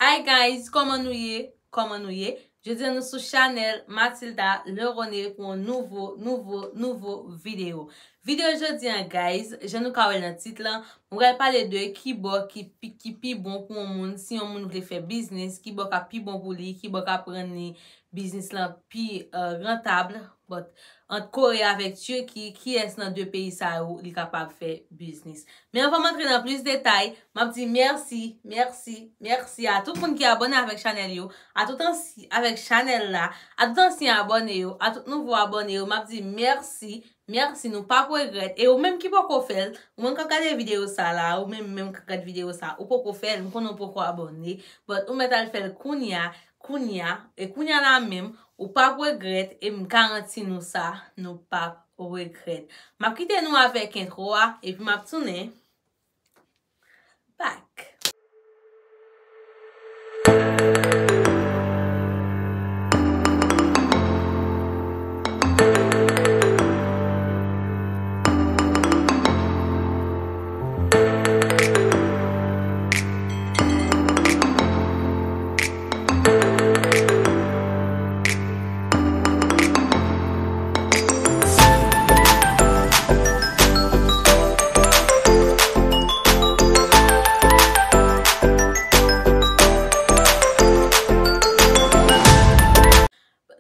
Hi guys, comment nous y? Je dis nous sur Chanel Mathilda Le René pour un nouveau vidéo. Vidéo aujourd'hui guys, je nous parle dans le titre là, on va parler de qui pi bon pour un monde si on monde veut faire business, qui bon pi bon pour lui, qui bon prendre business là pi rentable, but entre Corée avec Turquie, qui est dans deux pays ça où il capable faire business. Mais avant d'entrer dans plus de détails, m'a dit merci à tout le monde qui est abonné avec Chanel yo, à tout ancien avec Chanel là, à tout ancien abonné yo, à tout nouveau abonné yo, m'a dit merci nous pas regret et ou même qui pas ko faire, ou même quand regarder vidéo ça là, ou même quand regarder vidéo ça, ou pas ko faire, ou qu'on pas ko abonner, but ou mettre à faire kounya la même ou pas regret et me garantis nous ça nous pas regret. M'a quitter nous avec intro et puis m'a tourner back.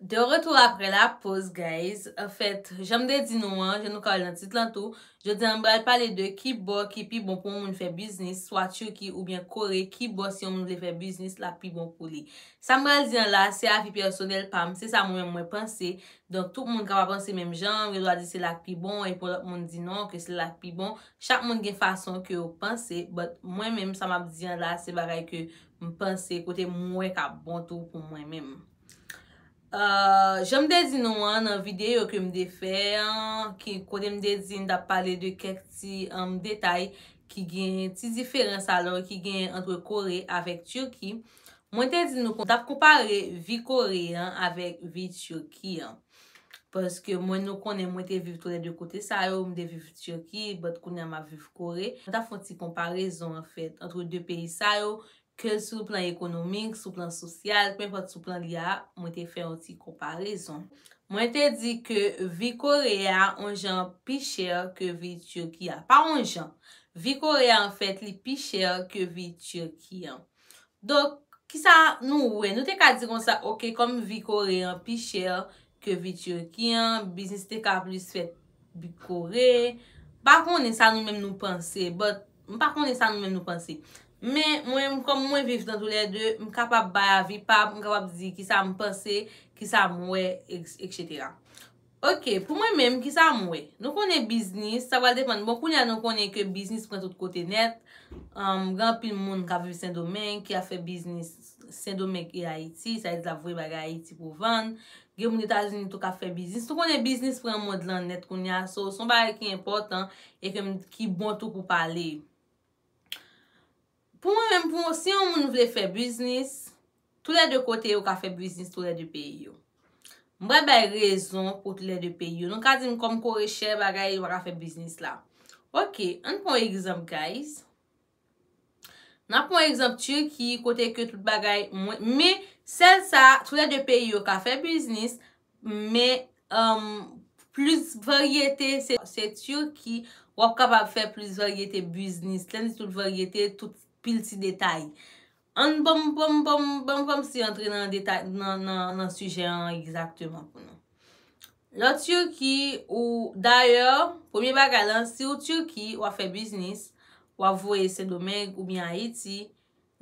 De retour après la pause, guys. En fait, j'aime dire nous, je nous parle dans le titre tout. Je dis, on va parler de qui pi bon pour on faire business, soit Turquie ou bien Corée, qui bon si on veut faire business, la pi bon pour lui. Ça me dit là, c'est avis personnel, pam, c'est ça moi penser. Donc, tout le monde va penser même genre, il doit dire c'est la pi bon, et pour l'autre monde dit non, que c'est la pi bon. Chaque monde a une façon que vous pensez, but moi-même, ça m'a dit là, c'est pareil que je pense, côté moi qui bon tout pour moi-même. J'aime dire nous dans vidéo que me fait qui côté me dit d'a parler de quelques petits détails qui gagne petite différence alors qui gagne entre Corée avec Turquie. Moi te dit nous t'a comparer vie coréen avec vie Turquie parce que moi nous connais moi te vivre tous les deux côtés ça yo me vivre Turquie but connais m'a vivre Corée. On t'a fait une petite comparaison en fait entre deux pays ça yo que sur le plan économique, sur le plan social, peu importe sur le plan l'IA, moi te fait une petite comparaison. Moi te dit que vie coréen un genre plus cher que vie Turquie. Pas un genre. Vie coréen en fait li plus cher que vie Turquie. Donc qui ça nous te ka dire comme ça OK comme vie coréen plus cher que vie Turquie, business te ka plus fait vie Corée. Par contre ça nous même nous penser, but par contre ça nous même nous penser. Mais moi comme moi vivre dans tous les deux, je suis capable de avis pas, je suis capable de dire qui ça me penser, qui ça moi etc. OK, pour moi même qui ça moi. Nous connaissons business, ça va dépendre. Beaucoup de nous connaissons que business prend tout côté net. Grand pile monde qui vit Saint-Domingue qui a fait business Saint-Domingue et Haïti, ça veut dire la vraie bagarre Haïti pour vendre. Gen moun États-Unis tout a fait business. Tout connaît business pour un mode là net qu'on y a so son bagarre qui est important et qui bon tout pour parler. Pour moi-même, pour si on veut faire business, tous les deux côtés, on peut faire business tous les deux pays. Moi, ben raison pour tous les deux pays. Donc, quand on comme Corée cher, bagay, on va faire business là. OK, on prend exemple, guys. On prend exemple Turquie, côté que tout bagay, mais celle ça, tous les deux pays, on peut faire business, mais plus variété, c'est Turquie, on est capable de faire plus variété business, toute variété, toute pile de détails. On bon si entrer dans détail dans sujet exactement pour nous. La Turquie ou d'ailleurs, premier bagage si ou Turquie ou fait business ou voyer Saint-Domingue ou bien Haïti,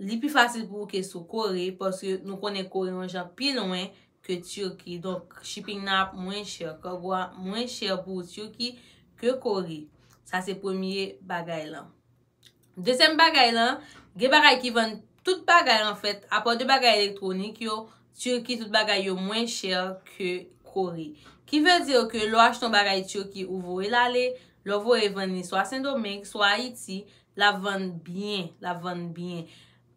li plus facile pour que sur Corée parce que nous connaissons Corée un genre plus loin que Turquie. Donc shipping n'a moins cher, moins cher pour Turquie que Corée. Ça c'est premier bagage là. Deuxième bagay là, gen bagay qui vend tout bagay en fait, à part de bagay électronique yo, Turquie tout bagay yo moins cher que Corée. Qui veut dire que l'on achète un bagay Turquie ou vous l'aller, l'on vous vendre soit Saint-Domingue, soit Haïti, la vend bien.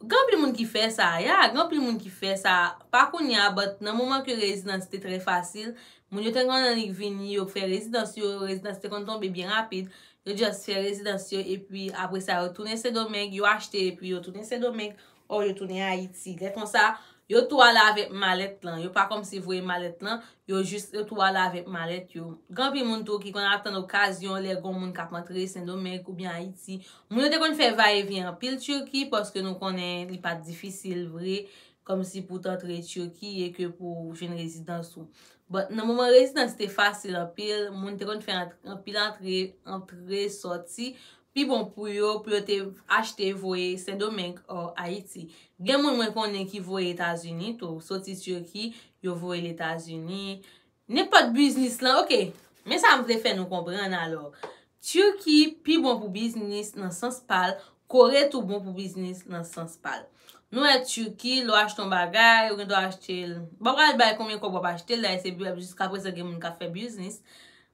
Grand pile monde qui fait ça, grand pile monde qui fait ça. Pas qu'on y a, but dans moment que résidence c'était très facile, moun yo ten kon nan vini yo faire résidence te kon tombe bien rapide. Yo just fait résidence et puis après ça retourner Saint-Domingue, yo acheter et puis yo retourner Saint-Domingue ou yo tourne Haïti. Gè kon sa, yo tou ala avèk malet lan. Yo pa kom si voye malet lan, yo tou ala avèk malet yo. Gan pi moun tou ki kon atan okasyon, le gon moun kap rentre Saint-Domingue ou bien Haïti. Moun yo te kon fè va et vient pile Turki, paske nou konen li pat difisil vre, kom si pou t'entre Turki e ke pou jen rezidans ou. But nan mouman rezidans te fasil an pil, moun te kon fè an pil entre sorti, pi bon pou yo te achete voye Saint-Domingue ou Haïti. Gen moun mwen konen ki voye Etats-Unis, tou sorti Turki, yo voye l'Etats-Unis. Ne pot business lan, ok, men sa mwen fè nou kompren alor. Turki pi bon pou business nan sens pal, Kore tou bon pou business nan sens pal. Nou e Turki, lo achete ton bagay, ou gen do achete l. Mbapral bay konmen ko wap achete l, la se jusqu'a prese gen moun ka fè business.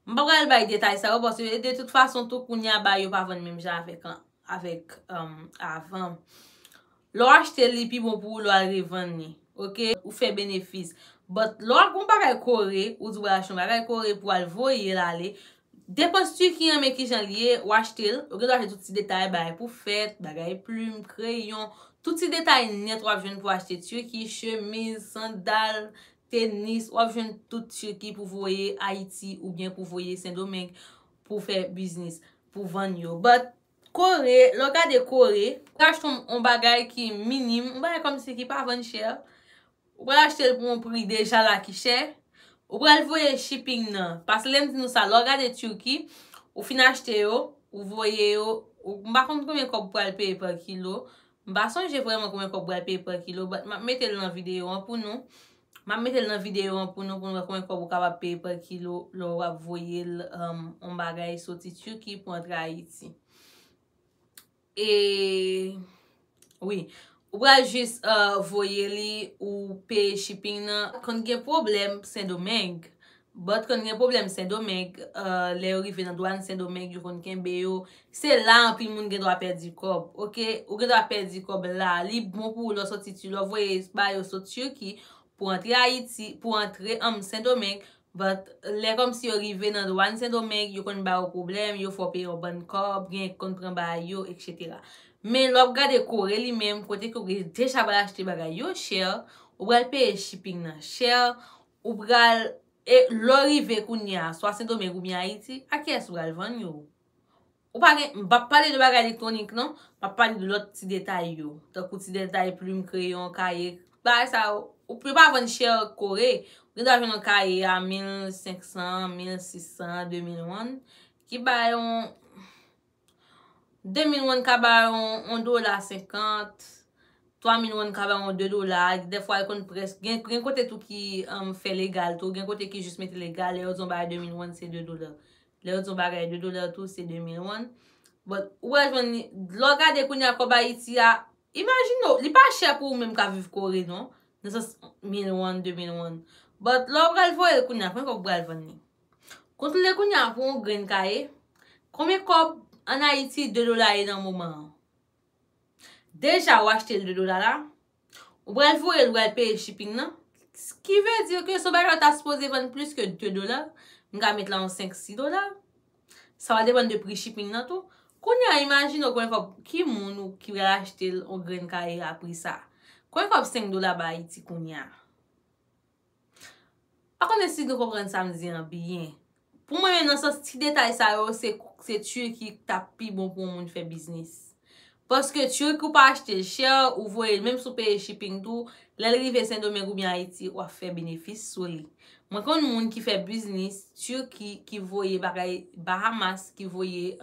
Mbapral bay detay sa yo, parce de toute façon tou koun ya bay yo pa ven menm jan avèk avan. Lo achete li pi bon pou lo al revan ni, ok? Ou fè benefis. But lo akon bagay Kore, ou di wè achete ton bagay Kore pou al voye l ale, depos Turki yon men ki jan liye, ou achete l, ou gen do achete tout ti detay bay pou fèt, bagay plume, kreyon, tout ti detay net wap jwen pou achete Turki, chemise, sandal, tennis, wap jwen tout Turki pou voye Haïti ou bien pou voye Saint-Domingue pou fè business, pou van yo. But Kore, lo gade Kore, achete ton bagay ki minim, un bagay kom si ki pa van chèr, ou pral achete l pou un pri deja la ki chèr, ou pral voye shipping nan. Pas lem di nou sa, lo gade Turki, ou fin achete yo, ou voye yo, ou mba kont konmen kop pral paye per kilo. Mba sonje vreman konmen kop pral paye per kilo, but ma metel nan video an pou nou. Ma metel nan video an pou nou konmen kop wap paye per kilo, lo wap voye on bagay soti Turki pou entre Haïti. Et oui, ou pral juste voye li ou paye shipping nan. Kon gen problem Saint-Domingue, but kon gen problem Saint-Domingue, le yo rive nan douane Saint-Domingue, yo kon ken beyo, se la anpi moun gen do a perdi kob, ok? Ou gen do a perdi kob la, li bon pou lo soti tu, lo voye bayo soti Turki, pou entre Haïti, pou entre Saint-Domingue, but le kom si yo rive nan douane Saint-Domingue, yo kon bayo problem, yo fò paye yo ban kob, gen kon pren bayo, etc. Men lop gade Kore li menm, kote ko ge deja bal achete bagay yo chèr, ou bral paye shipping nan chèr, ou bral e lo rive koun ya, soit Saint-Domingue ou bien Haïti, a kè sou bral van yo? Ou pa gen, mbap pale de bagay elektronik non, mbap pale de lot ti detay yo. Takou ti detay plume, crayon, kaye, ba sa ou pou pa van chèr Kore, ou gen do aven an kaye a 1500, 1600, 2001, ki bayon 2001 ka bayon $1.50, 3001 ka bayon $2, de fwa kon pres, gen kote tout ki fe legal tout, gen kote ki just mette legal, le yo zon bagay 2001 se $2. Le yo zon bagay $2 tout se 2001. But ouwe jwen, lo gade koun ya koba iti ya, imagino, li pa chè pou ou menm ka viv Kore non, nesas 1001, 2001. But lo bral voye koun ya, kwen kop bral ven ni? Kont le koun ya pou ou gren kaye, kome kop an Haiti $2 nan mouman? Deja ou achete $2 la, ou bral voye l bral paye shipping nan, ki ve dire ke so bagay ta suppose ven plus ke $2, mga met la an $5-6. Sa va depan de pri shipping nan tou. Koun ya imagine ou kwen kop ki moun ou ki vre achete l ou gren kaye a pri sa. Kwen kop $5 ba iti koun ya. Akon esi nou kompren sa mdi an biyen. Pou mwen nan sos ti detay sa yo, se Turki tap pi bon pou moun fè business. Paske Turki ou pa achete chèr, ou voye l menm sou paye shipping tou, lèl rive Saint-Domingue ou bien Haïti, ou a fè benefis sou li. Mwen kon moun ki fè business, Turki ki voye Bahamas, ki voye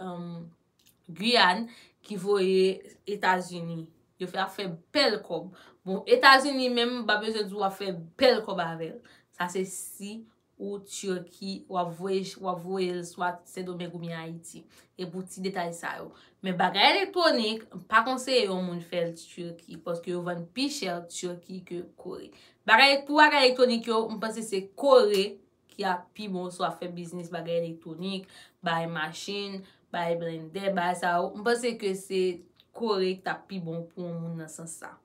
Guyane, ki voye Etats-Unis. Yo fè a fè bel kob. Bon, Etats-Unis menm ba bezè djou a fè bel kob avèl. Sa se si ou Turki wap voye l swat Saint-Domingue ou bien Haïti. E pou ti detay sa yo. Men bagay elektronik, pa konseye yo moun fèl Turki, paske yo van pi chèr Turki ke Kore. Pou bagay elektronik yo, mpense se Kore ki a pi bon so a fè business bagay elektronik, bay machine, bay blender, bay sa yo. Mpense ke se Kore ki ta pi bon pou moun nan san sa.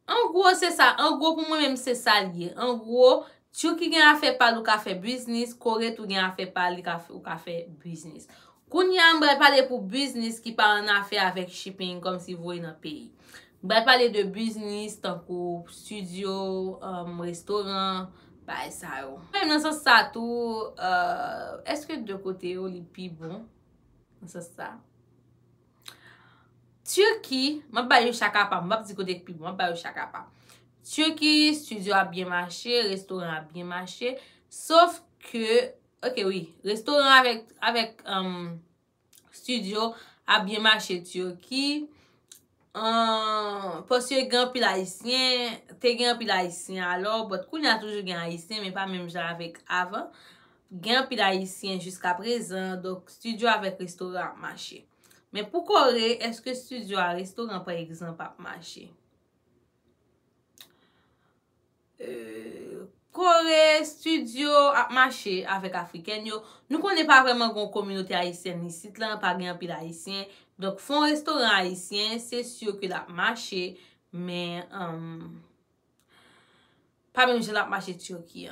En gros, se sa. En gros, pou mwen mèm se sa liye. En gros, Turki gen a fè pal ou ka fè business, Kore tou gen a fè pal ou ka fè business. Koun ya mbè pale pou business ki pa an a fè avèk shipping kom si voye nan peyi. Mwen pale de business, tankou studio, restaurant, bay sa yo. Mwen nan sa sa tou, eske de kote yo li pi bon? Nan sa sa? Turki, mwen bay yo chaka pa, mwen pa di kote pi bon, mwen bay yo chaka pa. Turki, studio a bien marché, restaurant a bien marché, sauf que, ok oui, restaurant avec studio a bien marché Turki, parce que gen pil haïtien, te gen pil haïtien alors, but koun a toujou gen haïtien, mais pas même genre avec avant, gen pil haïtien jusqu'à présent, donc studio avec restaurant marché. Mais pour Corée, est-ce que studio a restaurant par exemple a marché? Corée, studio a marché avec Africain yo. Nou konen pas vraiment gon communauté haïtienne ici, là, pas gen pile haïtien. Donc, font restaurant haïtien, c'est sûr que la marché, mais pas même je la marché Turquie.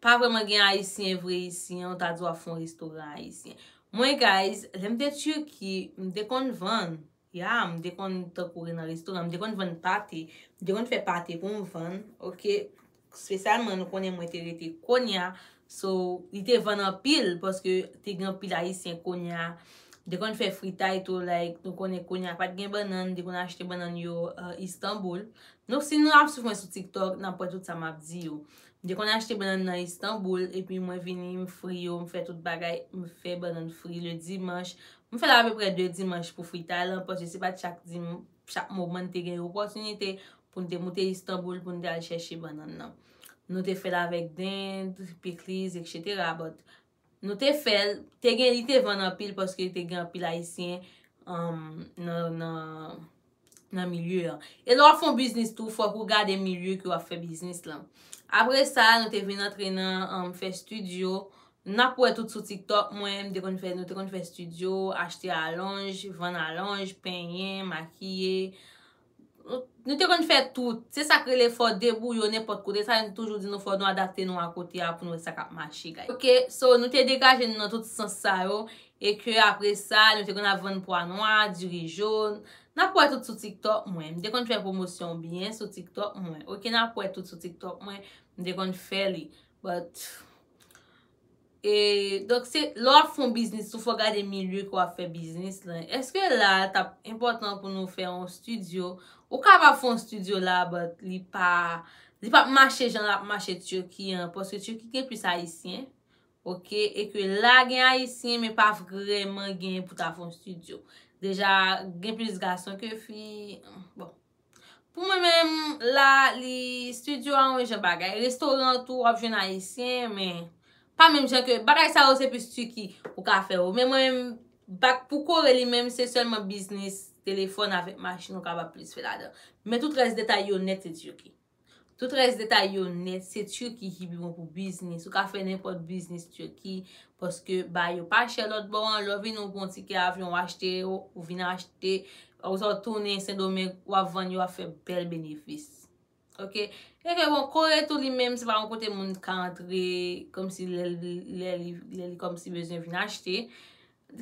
Pas vraiment gen haïtien vrai ici, on t'a dit à font restaurant haïtien. Moi, guys, j'aime de Turquie, m'de kon vendre. Ya, m'de kon te courir dans restaurant, m'de kon vendre pâté, m'de kon faire pâté pour me vendre, ok? Spécialement, nous connaissons moins te Konya, so, il te vend en pile, parce que te gen pile haïtien Konya, de kon fait fritaille tout, like, nous connaissons Konya, pas de gen banane, de kon achete banane yo Istanbul. Donc, si nous avons souvent sur TikTok, n'importe tout ça m'a dit yo. De kon achete banane dans Istanbul, et puis moi vini, m'fri yo, m'fait tout bagay, m'fait banane fri le dimanche. M'fait à peu près 2 dimanches pour fritaille, parce que c'est pas chaque moment te gen opportunité pour nous monter Istanbul pour nous aller chercher banane. Nous te fait avec dinde, pickles, etc. But nous te fait, te gen li te vend en pile parce que te gen pile haïtien dans milieu. Et là, font business tout, faut regarder milieu qui a fait business là. Après ça, nous te venu entrer dans faire studio. N'a pas tout sur TikTok, moi, nous te kon fait studio, acheter allonge, vendre allonge, peigner, maquiller. Nous te kon fait tout. C'est ça que les faut débrouiller n'importe côté. Ça nous toujours dit nous faut nous adapter nous à côté pour nous ça cap marcher guys. OK, so nous te dégager dans tout sens ça yo et que après ça, nous te kon vendre pois noir, du riz jaune. N'a pas tout sur TikTok moi. Nous te kon faire promotion bien sur TikTok moi. OK, n'a pas tout sur TikTok moi. Nous te kon faire li. But et donc c'est là font business, il faut regarder milieu quoi fait business là. Est-ce que là c'est important pour nous faire un studio ou capable faire un studio là but li pas marcher genre marché Turquie parce que Turquie est plus haïtien. OK et que là gen haïtien mais pas vraiment gen pour ta faire un studio. Déjà gen plus garçon que fille. Bon. Pour moi-même là les studios en bagay restaurant tout option haïtien mais pas même genre que bagay ça c'est plus Turquie ou ka faire mais moi même pour Corée lui même c'est seulement business téléphone avec machine ou capable plus faire là-dedans mais tout reste détail net c'est Turquie. Tout reste détail net c'est Turquie qui bon pour business ou ka faire n'importe business Turquie parce que bah yo pas cher l'autre bon là vinn ou bon ticket avion acheter ou vinn acheter ou retourner Saint-Domingue ou vendre ou faire bel bénéfice. OK, et que bon Corée tout lui-même c'est pas un côté monde qui entrer comme si les comme si besoin venir acheter.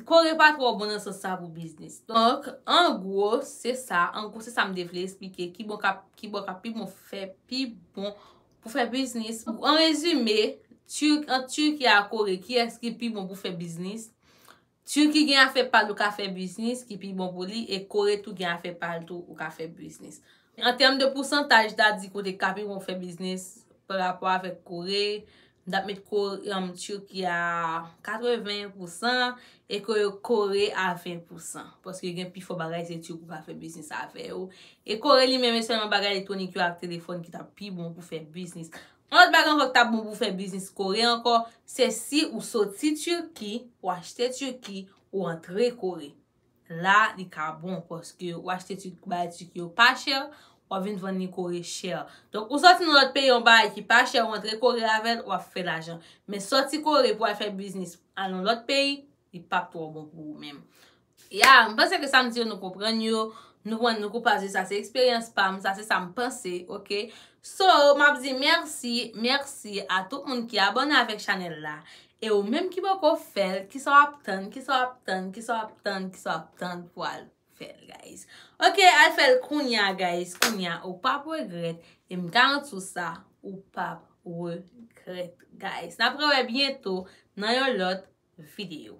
Corée pas trop bon dans ça pour business. Donc en gros c'est ça me devait expliquer qui bon faire pour faire business. En résumé, en Turquie à Corée qui est-ce qui plus bon pour faire business? Turquie gen a fait pas le café business qui plus bon pour lui et Corée tout gen a fait pas tout au café business. En termes de pourcentage, t'as dit côté capi on fait business par rapport avec Corée, d'ap mettre Turquie à 80% et que Corée à 20% parce que gen pi fo bagay c'est Turquie qui fait business avec eux et Corée lui même seulement bagay électronique avec téléphone qui t'a pi bon pour faire business. Autre bagay encore t'a bon pour faire business Corée encore, c'est si ou sorti Turquie ou acheter Turquie ou entrer Corée. Là, il est bon parce que ou acheter Turquie pas cher, ou vinn vendre Corée cher. Donc, ou sorti dans notre pays on bail qui pas cher, ou entrer Corée avec ou faire l'argent. Mais sorti Corée pour faire business dans l'autre pays, il pas trop bon pour vous même. Ya, je pense que ça me dit nous comprendre yo, nous partager ça c'est expérience pas, ça c'est ça me penser, OK? So, m'a dit merci à tout le monde qui est abonné avec channel là. Et ou même qui va faire, qui sont aptents pour faire, guys. Ok, al fel kounya guys, kounya ou pap regret. E m garantou sa, ou pap regret guys. Napre wè bientôt nan yon lot video.